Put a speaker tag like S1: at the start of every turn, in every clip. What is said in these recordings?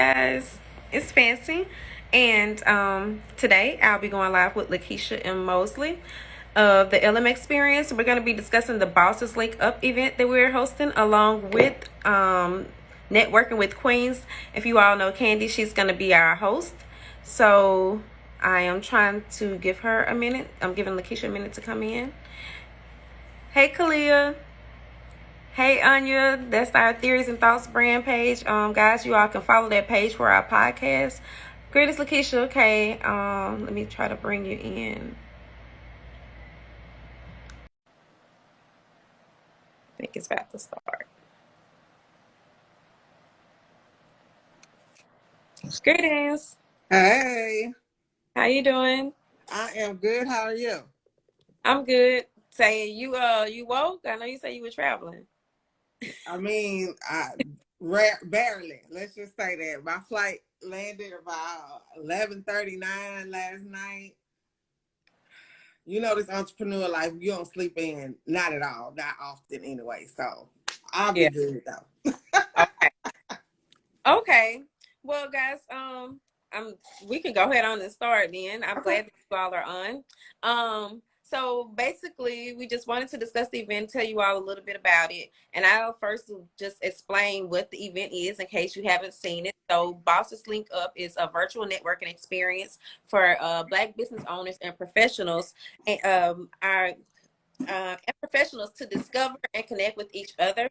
S1: guys. It's Fancy, and today I'll be going live with LaKisha and Mosley of the LM Experience. We're going to be discussing the Bosses Link Up event that we're hosting, along with Networking with Queens. If you all know Candy, she's going to be our host. So I am trying to give her a minute. I'm giving LaKisha a minute to come in. Hey, Kalia. Hey, Anya, that's our Theories and Thoughts brand page. Guys, you all can follow that page for our podcast. Greatest LaKisha, okay. Let me try to bring you in. I think it's about to start. Greetings.
S2: Hey,
S1: How you doing?
S2: I am good. How are you?
S1: I'm good. Saying you woke? I know you say you were traveling.
S2: I mean, barely. Let's just say that my flight landed about 11:39 last night. You know, this entrepreneur life, you don't sleep in, not at all, not often anyway. So I'll be
S1: Yeah.
S2: good though.
S1: Okay. Okay. Well, guys, we can go ahead on and start then. I'm
S2: Okay.
S1: glad that you all are on. So basically, we just wanted to discuss the event, tell you all a little bit about it, and I'll first just explain what the event is in case you haven't seen it. So, Bosses Link Up is a virtual networking experience for Black business owners and professionals, and and professionals to discover and connect with each other.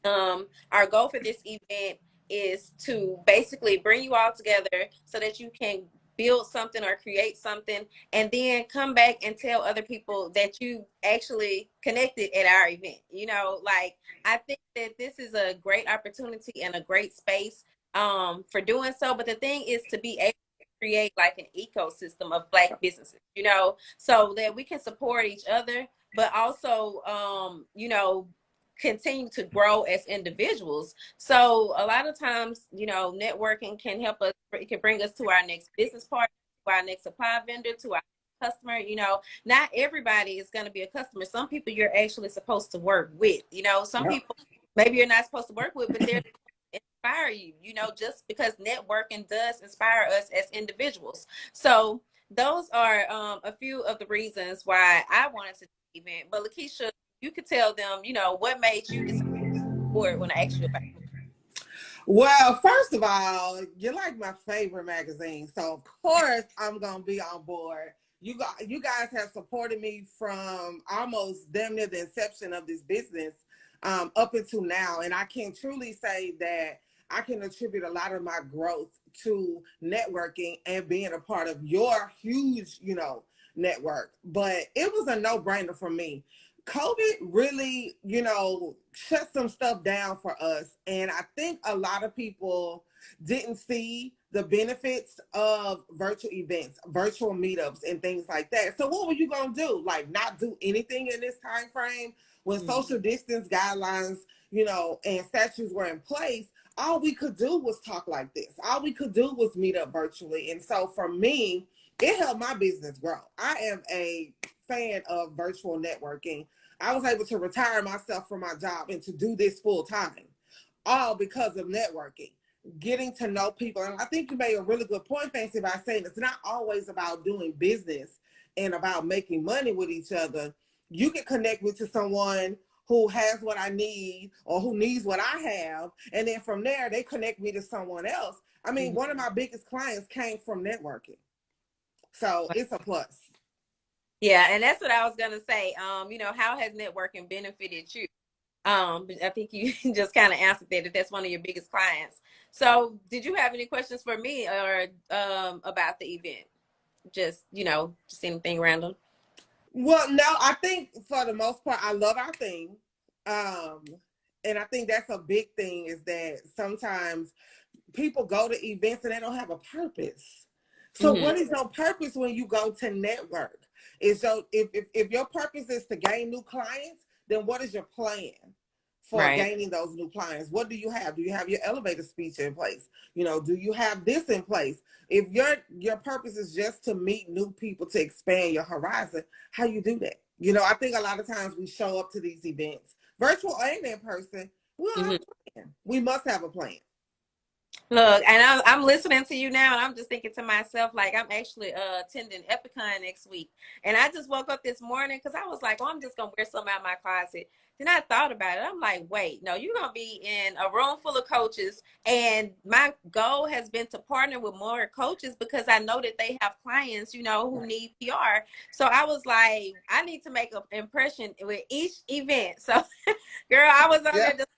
S1: Our goal for this event is to basically bring you all together so that you can build something or create something and then come back and tell other people that you actually connected at our event. Like, I think that this is a great opportunity and a great space for doing so. But the thing is to be able to create like an ecosystem of Black businesses, so that we can support each other, but also continue to grow as individuals. So a lot of times, networking can help us. It can bring us to our next business partner, to our next supply vendor, to our customer. Not everybody is going to be a customer. Some people you're actually supposed to work with. Some
S2: Yep.
S1: people maybe you're not supposed to work with, but they're inspire you. Just because networking does inspire us as individuals. So those are a few of the reasons why I wanted to do the event. But LaKisha, you could tell them, what made you decide for it when I asked you about it.
S2: Well, first of all, you're like my favorite magazine, so of course I'm gonna be on board. You guys have supported me from almost damn near the inception of this business up until now, and I can truly say that I can attribute a lot of my growth to networking and being a part of your huge, network. But it was a no-brainer for me. COVID really, shut some stuff down for us. And I think a lot of people didn't see the benefits of virtual events, virtual meetups, and things like that. So what were you gonna do? Like not do anything in this time frame when social distance guidelines, and statutes were in place? All we could do was talk like this. All we could do was meet up virtually. And so for me, it helped my business grow. I am a fan of virtual networking. I was able to retire myself from my job and to do this full time, all because of networking, getting to know people. And I think you made a really good point, Fancy, by saying it's not always about doing business and about making money with each other. You can connect me to someone who has what I need or who needs what I have. And then from there, they connect me to someone else. I mean, one of my biggest clients came from networking. So it's a plus.
S1: Yeah, and that's what I was gonna say. How has networking benefited you? I think you just kind of answered that if that's one of your biggest clients. So did you have any questions for me or about the event? Just anything random.
S2: Well, no, I think for the most part, I love our theme. Um, and I think that's a big thing is that sometimes people go to events and they don't have a purpose. So what is your purpose when you go to network? Is your if your purpose is to gain new clients, then what is your plan for
S1: Right.
S2: gaining those new clients? What do you have? Do you have your elevator speech in place? Do you have this in place? If your purpose is just to meet new people to expand your horizon, how you do that? I think a lot of times we show up to these events, virtual and in person, we don't have a plan. We must have a plan.
S1: Look, and I'm listening to you now, and I'm just thinking to myself, like, I'm actually attending Epicon next week. And I just woke up this morning because I was like, well, I'm just gonna wear something out of my closet. Then I thought about it. I'm like, wait, no, you're gonna be in a room full of coaches, and my goal has been to partner with more coaches because I know that they have clients, you know, who
S2: Right.
S1: need PR. So I was like, I need to make an impression with each event. So, girl, I was on
S2: Yeah.
S1: there just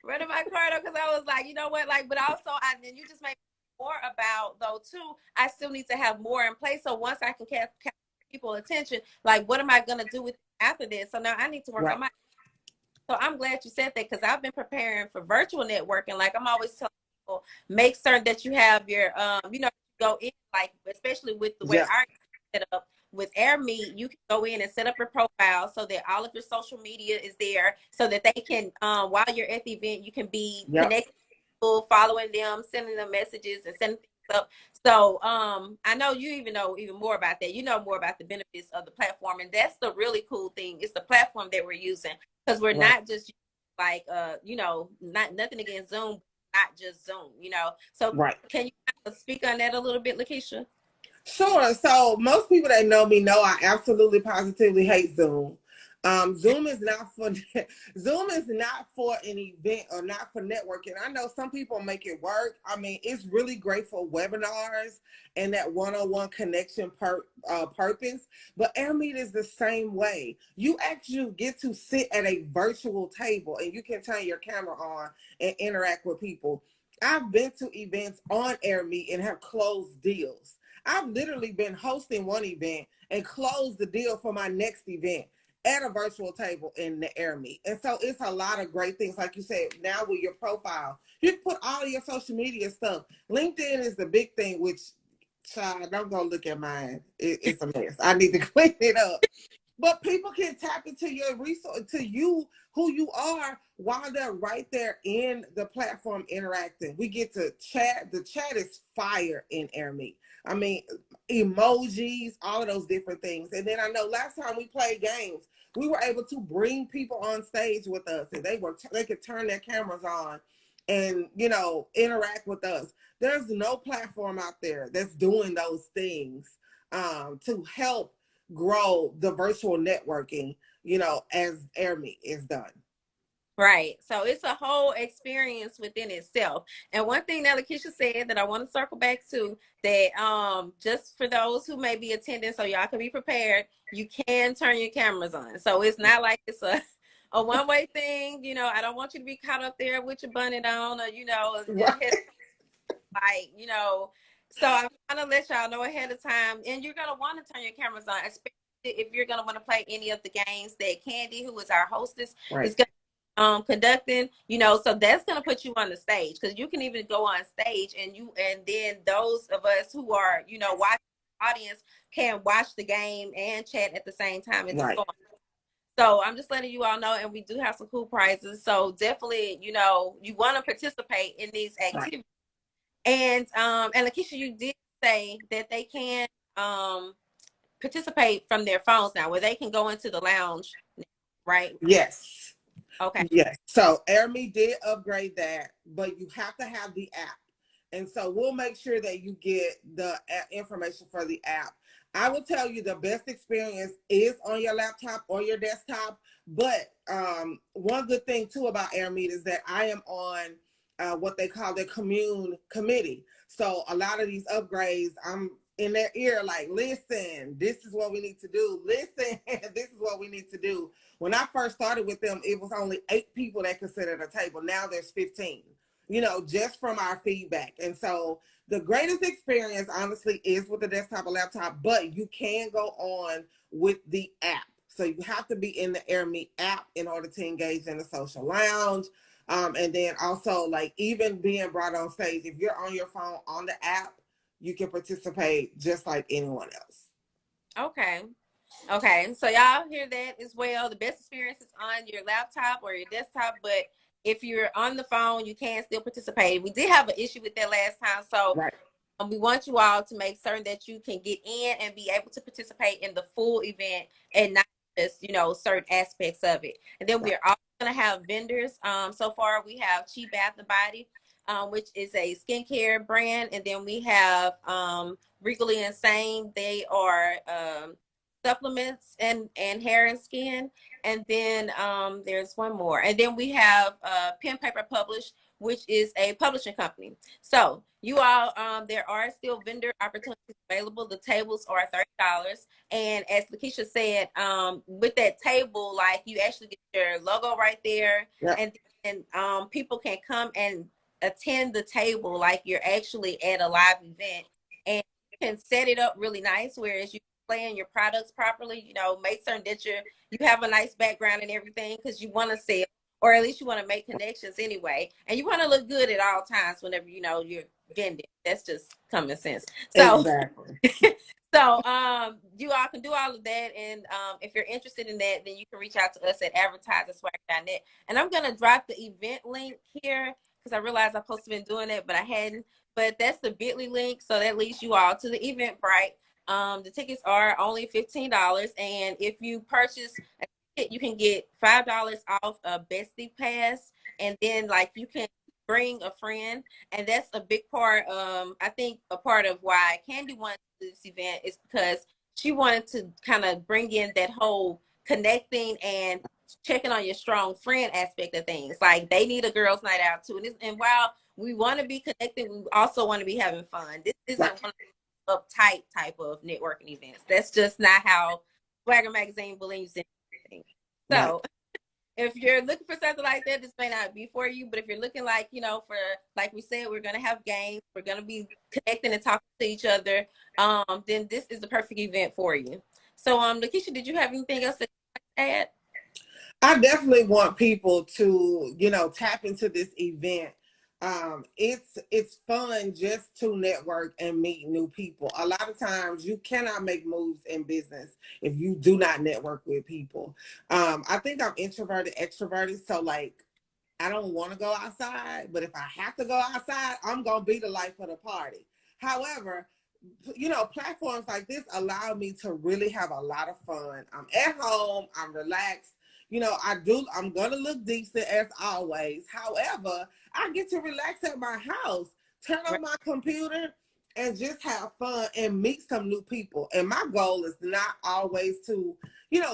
S1: running my car because I was like, you know what, like, but also then you just made more about though too. I still need to have more in place. So once I can catch people attention, like, what am I gonna do with after this? So now I need to work
S2: Right.
S1: on my. So I'm glad you said that because I've been preparing for virtual networking. Like I'm always telling people, make certain that you have your, you know, go in like, especially with the way
S2: Yeah.
S1: our set up with AirMeet, you can go in and set up your profile so that all of your social media is there, so that they can, while you're at the event, you can be
S2: Yep.
S1: connected, following them, sending them messages, and sending things up. So I know you even know even more about that. You know more about the benefits of the platform, and that's the really cool thing. It's the platform that we're using because we're
S2: Right.
S1: not just like you know, not nothing against Zoom, not just Zoom, you know. So
S2: Right.
S1: can you kind of speak on that a little bit, LaKisha?
S2: Sure. So most people that know me know I absolutely positively hate Zoom. Zoom is not for Zoom is not for an event or not for networking. I know some people make it work. I mean, it's really great for webinars and that one-on-one connection purpose. But AirMeet is the same way. You actually get to sit at a virtual table and you can turn your camera on and interact with people. I've been to events on AirMeet and have closed deals. I've literally been hosting one event and closed the deal for my next event at a virtual table in the AirMeet. And so it's a lot of great things. Like you said, now with your profile, you can put all of your social media stuff. LinkedIn is the big thing, which, child, don't go look at mine. It's a mess. I need to clean it up. But people can tap into your resource, to you, who you are, while they're right there in the platform interacting. We get to chat. The chat is fire in AirMeet. I mean, emojis, all of those different things. And then I know last time we played games, we were able to bring people on stage with us, and they could turn their cameras on and, you know, interact with us. There's no platform out there that's doing those things to help grow the virtual networking, you know, as AirMeet is done.
S1: Right. So it's a whole experience within itself. And one thing that Lakeisha said that I want to circle back to, that just for those who may be attending, so y'all can be prepared, you can turn your cameras on. So it's not like it's a one-way thing. You know, I don't want you to be caught up there with your bonnet on, or, you know, your head,
S2: Right.
S1: like, you know. So I'm trying to let y'all know ahead of time. And you're gonna want to turn your cameras on, especially if you're gonna want to play any of the games that Candy, who is our hostess,
S2: Right.
S1: is gonna conducting, you know. So that's going to put you on the stage, because you can even go on stage, and then those of us who are, you know, watching the audience can watch the game and chat at the same time and just
S2: Right.
S1: go on. So I'm just letting you all know, and we do have some cool prizes, so definitely, you know, you want to participate in these
S2: Right.
S1: activities. And Lakeisha, you did say that they can um participate from their phones now, where they can go into the lounge, right?
S2: Yes.
S1: Okay.
S2: Yes. So AirMe did upgrade that, but you have to have the app. And so we'll make sure that you get the information for the app. I will tell you the best experience is on your laptop or your desktop. But one good thing too about AirMeet is that I am on what they call the commune committee. So a lot of these upgrades, I'm in their ear like, listen, this is what we need to do. Listen, this is what we need to do. When I first started with them, it was only 8 people that could sit at a table. Now there's 15, you know, just from our feedback. And so the greatest experience, honestly, is with the desktop or laptop, but you can go on with the app. So you have to be in the AirMeet app in order to engage in the social lounge. And then also, like, even being brought on stage, if you're on your phone on the app, you can participate just like anyone else.
S1: Okay. Okay, so y'all hear that as well. The best experience is on your laptop or your desktop, but if you're on the phone, you can still participate. We did have an issue with that last time, so
S2: Right.
S1: we want you all to make certain that you can get in and be able to participate in the full event and not just, you know, certain aspects of it. And then
S2: Right.
S1: we're also going to have vendors. So far, we have Chi Bath and Body. which is a skincare brand, and then we have Regally Insane. They are supplements and hair and skin. And then there's one more. And then we have Pen Paper Publish, which is a publishing company. So you all, there are still vendor opportunities available. The tables are $30. And as LaKisha said, with that table, like you actually get your logo right there,
S2: Yep.
S1: and people can come and attend the table like you're actually at a live event, and you can set it up really nice. Whereas you plan your products properly, make certain that you have a nice background and everything, because you want to sell, or at least you want to make connections anyway, and you want to look good at all times whenever you're vending. That's just common sense. So
S2: Exactly.
S1: so you all can do all of that, and if you're interested in that, then you can reach out to us at advertiserswag.net. And I'm gonna drop the event link here because I realized I'm supposed to been doing it, but I hadn't. But that's the Bitly link, so that leads you all to the Eventbrite. The tickets are only $15, and if you purchase a ticket, you can get $5 off a Bestie Pass, and then like you can bring a friend, and that's a big part. I think a part of why Candy wanted this event is because she wanted to kind of bring in that whole connecting and checking on your strong friend aspect of things. Like they need a girls' night out too, and while we want to be connected, we also want to be having fun. This isn't
S2: Right.
S1: one of uptight type of networking events. That's just not how Swagger Magazine believes in anything.
S2: Right.
S1: So if you're looking for something like that, this may not be for you. But if you're looking like, for, like we said, we're going to have games, we're going to be connecting and talking to each other, then this is the perfect event for you. So, LaKisha, did you have anything else to add?
S2: I definitely want people to, tap into this event. It's fun just to network and meet new people. A lot of times you cannot make moves in business if you do not network with people. I think I'm introverted, extroverted, so like I don't want to go outside, but if I have to go outside, I'm gonna be the life of the party. However, platforms like this allow me to really have a lot of fun. I'm at home, I'm relaxed. I'm gonna look decent as always. However, I get to relax at my house, turn
S1: Right.
S2: on my computer, and just have fun and meet some new people. And my goal is not always to,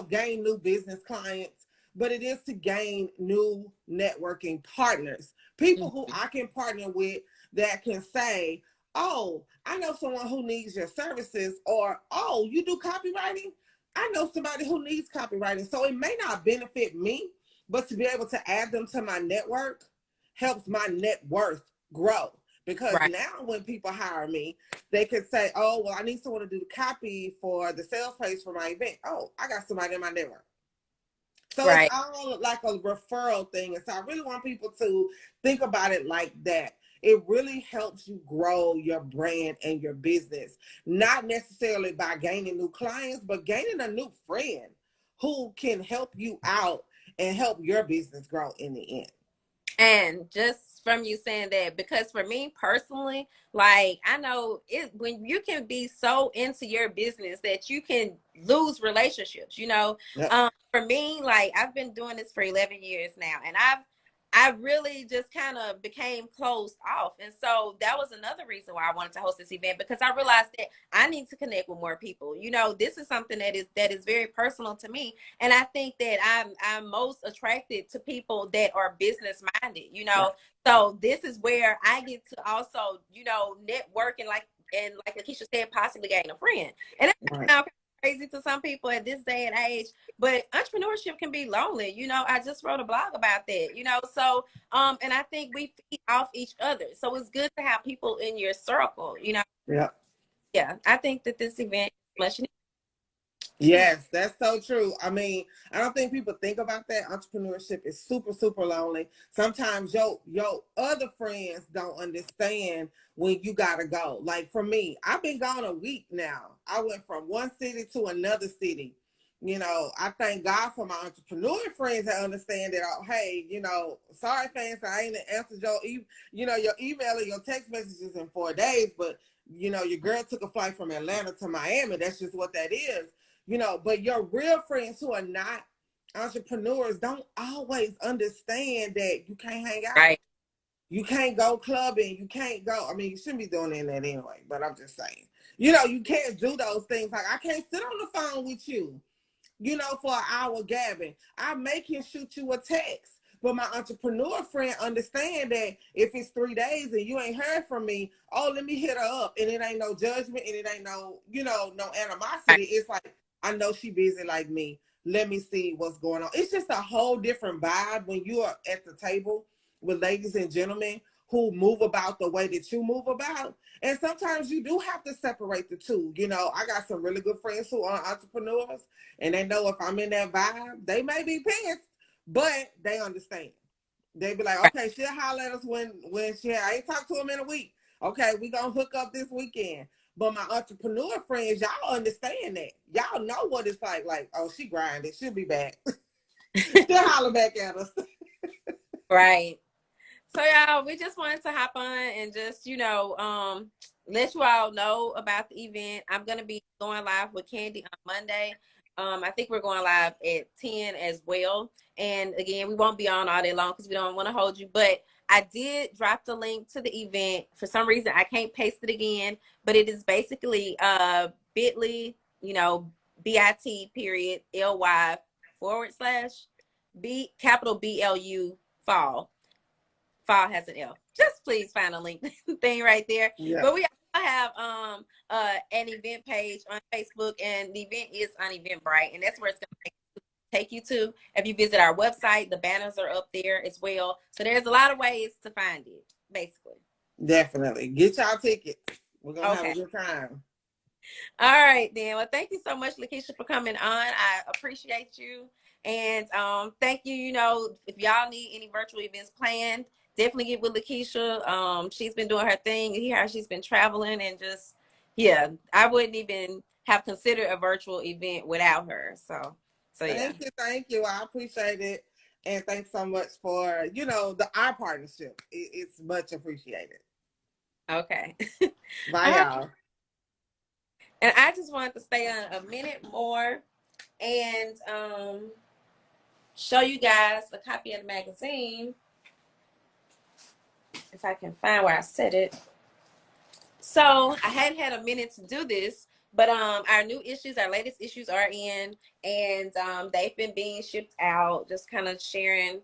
S2: gain new business clients, but it is to gain new networking partners, people who
S1: Mhm.
S2: I can partner with that can say, oh, I know someone who needs your services, or oh, you do copywriting? I know somebody who needs copywriting. So it may not benefit me, but to be able to add them to my network helps my net worth grow. Because
S1: Right.
S2: now when people hire me, they could say, oh, well, I need someone to do the copy for the sales page for my event. Oh, I got somebody in my network. So it's
S1: Right.
S2: all like a referral thing. And so I really want people to think about it like that. It really helps you grow your brand and your business, not necessarily by gaining new clients, but gaining a new friend who can help you out and help your business grow in the end.
S1: And just from you saying that, because for me personally, like I know it when you can be so into your business that you can lose relationships,
S2: Yep.
S1: For me, like I've been doing this for 11 years now, and I really just kind of became closed off. And so that was another reason why I wanted to host this event, because I realized that I need to connect with more people. This is something that is very personal to me. And I think that I'm most attracted to people that are business minded.
S2: Right.
S1: So this is where I get to also, network and like Lakeisha said, possibly gain a friend. And that
S2: Right.
S1: sounds crazy to some people at this day and age, but entrepreneurship can be lonely. I just wrote a blog about that. So and I think we feed off each other. So it's good to have people in your circle.
S2: Yep.
S1: Yeah, I think that this event is much needed.
S2: Yes, that's so true. I mean, I don't think people think about that. Entrepreneurship is super, super lonely. Sometimes your other friends don't understand when you gotta go. Like for me, I've been gone a week now. I went from one city to another city. I thank God for my entrepreneur friends that understand that. Oh, hey, sorry, fans, I ain't answered your email or your text messages in 4 days, but your girl took a flight from Atlanta to Miami. That's just what that is. But your real friends who are not entrepreneurs don't always understand that you can't hang out.
S1: Right.
S2: You can't go clubbing. You can't go. I mean, you shouldn't be doing that anyway, but I'm just saying. You know, you can't do those things. Like, I can't sit on the phone with you, you know, for an hour gabbing. I make him shoot you a text. But my entrepreneur friend understand that if it's 3 days and you ain't heard from me, oh, let me hit her up. And it ain't no judgment and it ain't no, you know, no
S1: Right.
S2: animosity. It's like, I know she busy like me. Let me see what's going on. It's just a whole different vibe when you are at the table with ladies and gentlemen who move about the way that you move about. And sometimes you do have to separate the two. You know, I got some really good friends who are entrepreneurs, and they know if I'm in that vibe, they may be pissed, but they understand. They be like,
S1: Right.
S2: okay, she'll holler at us when I ain't talked to them in a week. Okay, we gonna hook up this weekend. But my entrepreneur friends, y'all understand that. Y'all know what it's like. Like, oh, she grinded. She'll be back. She'll holler back at us.
S1: Right. So y'all, we just wanted to hop on and just, let you all know about the event. I'm gonna be going live with Candy on Monday. I think we're going live at 10 as well. And again, we won't be on all day long because we don't want to hold you. But I did drop the link to the event. For some reason, I can't paste it again, but it is basically bit.ly, bit period ly / B capital BLU fall. Fall has an L. Just please find a link thing right there.
S2: Yeah.
S1: But we also have an event page on Facebook, and the event is on Eventbrite, and that's where it's going to take you to. If you visit our website, the banners are up there as well. So there's a lot of ways to find it, basically.
S2: Definitely. Get y'all tickets. We're gonna have a
S1: Okay.
S2: good time.
S1: All right, then. Well, thank you so much, LaKisha, for coming on. I appreciate you. And thank you. If y'all need any virtual events planned, definitely get with LaKisha. She's been doing her thing. You hear how she's been traveling and just, yeah, I wouldn't even have considered a virtual event without her. So yeah.
S2: Thank you. I appreciate it. And thanks so much for, our partnership. It's much appreciated.
S1: Okay.
S2: Bye,
S1: All right.
S2: y'all.
S1: And I just wanted to stay on a minute more and show you guys a copy of the magazine if I can find where I said it. So I hadn't had a minute to do this, but our new issues, our latest issues are in, and they've been being shipped out. Just kind of sharing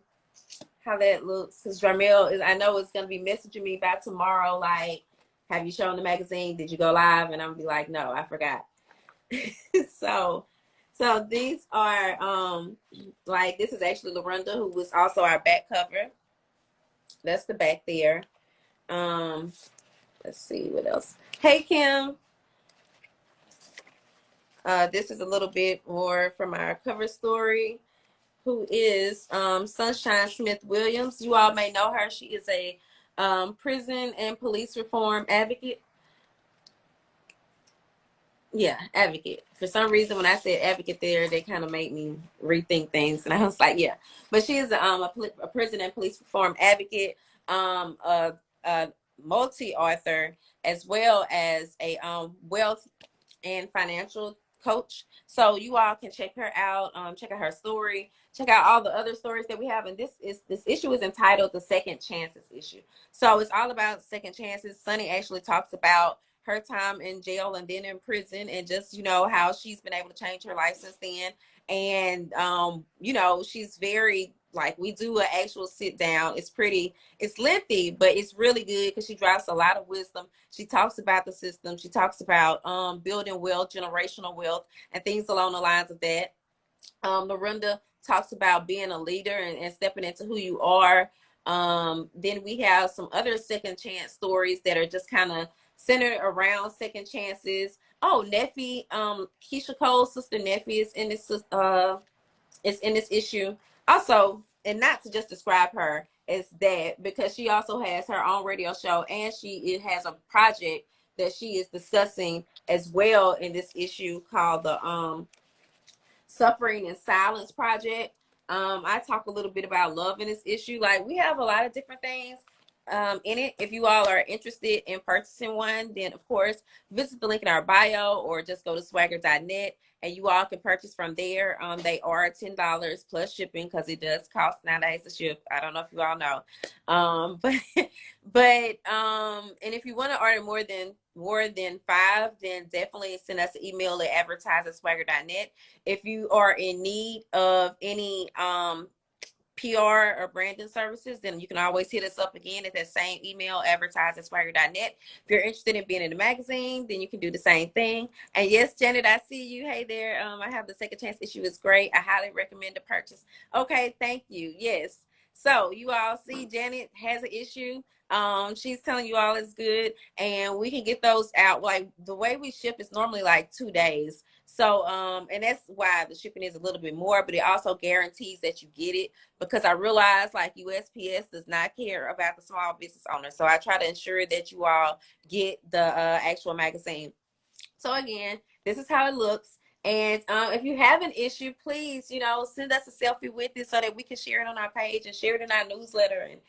S1: how that looks, because Jarmel is, I know, is going to be messaging me by tomorrow, like, have you shown the magazine? Did you go live? And I'm gonna be like, no, I forgot. so so these are like, this is actually Lorinda, who was also our back cover. That's the back there. um let's see what else. Hey, Kim. This is a little bit more from our cover story, who is Sunshine Smith Williams. You all may know her. She is a prison and police reform advocate. Yeah, advocate. For some reason, when I said advocate there, they kind of made me rethink things, and I was like, yeah. But she is a prison and police reform advocate, a multi-author, as well as a wealth and financial coach. So you all can check her out, check out her story, check out all the other stories that we have. And this issue is entitled The Second Chances Issue. So it's all about second chances. Sunny actually talks about her time in jail and then in prison, and just, how she's been able to change her life since then. And she's very, like, we do an actual sit down. It's lengthy, but it's really good because she drops a lot of wisdom. She talks about the system. She talks about building wealth, generational wealth, and things along the lines of that. Miranda talks about being a leader and stepping into who you are. Then we have some other second chance stories that are just kind of centered around second chances. Oh, Neffy, Keisha Cole's sister Neffy is in this issue. Also, and not to just describe her as that, because she also has her own radio show, and it has a project that she is discussing as well in this issue, called the Suffering in Silence Project. I talk a little bit about love in this issue. Like, we have a lot of different things. in it. If you all are interested in purchasing one, then of course visit the link in our bio or just go to swagger.net and you all can purchase from there. They are $10 plus shipping because it does cost nowadays to ship. I don't know if you all know, but and if you want to order more than five, then definitely send us an email at advertise@swagger.net. If you are in need of any PR or branding services, then you can always hit us up again at that same email, advertise@swagger.net. If you're interested in being in the magazine, then you can do the same thing. And yes, Janet, I see you. Hey there. I have the second chance issue. Is great. I highly recommend the purchase. Okay, thank you. Yes. So you all see Janet has an issue. She's telling you all is good, and we can get those out. Like the way we ship is normally like 2 days. So, and that's why the shipping is a little bit more, but it also guarantees that you get it because I realize like USPS does not care about the small business owner. So I try to ensure that you all get the actual magazine. So again, this is how it looks. And if you have an issue, please, send us a selfie with it so that we can share it on our page and share it in our newsletter and,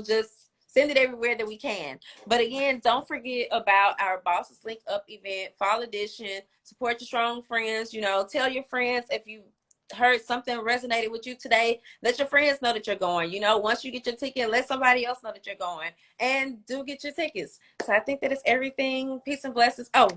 S1: just send it everywhere that we can. But again, don't forget about our Bosses Link Up event, Fall Edition. Support your strong friends. Tell your friends if you heard something resonated with you today. Let your friends know that you're going. Once you get your ticket, let somebody else know that you're going. And do get your tickets. So I think that is everything. Peace and blessings. Oh,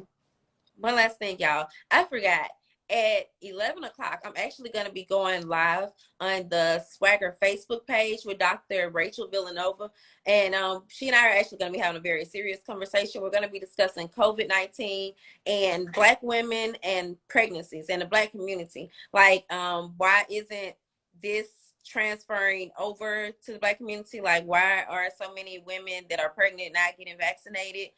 S1: one last thing, y'all. I forgot. At 11 o'clock, I'm actually going to be going live on the Swagger Facebook page with Dr. Rachel Villanova. And she and I are actually going to be having a very serious conversation. We're going to be discussing COVID-19 and Black women and pregnancies and the Black community. Like, why isn't this transferring over to the Black community? Like, why are so many women that are pregnant not getting vaccinated?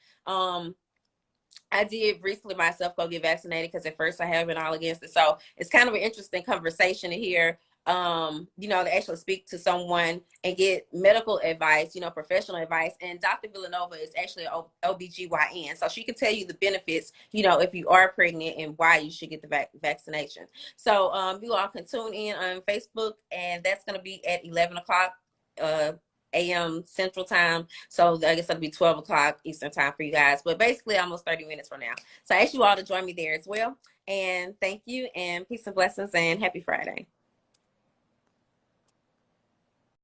S1: I did recently myself go get vaccinated because at first I have been all against it. So it's kind of an interesting conversation to hear, to actually speak to someone and get medical advice, professional advice. And Dr. Villanova is actually an OBGYN. So she can tell you the benefits, if you are pregnant and why you should get the vaccination. So you all can tune in on Facebook and that's going to be at 11 o'clock. A.M. Central Time. So I guess that'll be 12 o'clock Eastern Time for you guys. But basically almost 30 minutes from now. So I ask you all to join me there as well. And thank you and peace and blessings and happy Friday.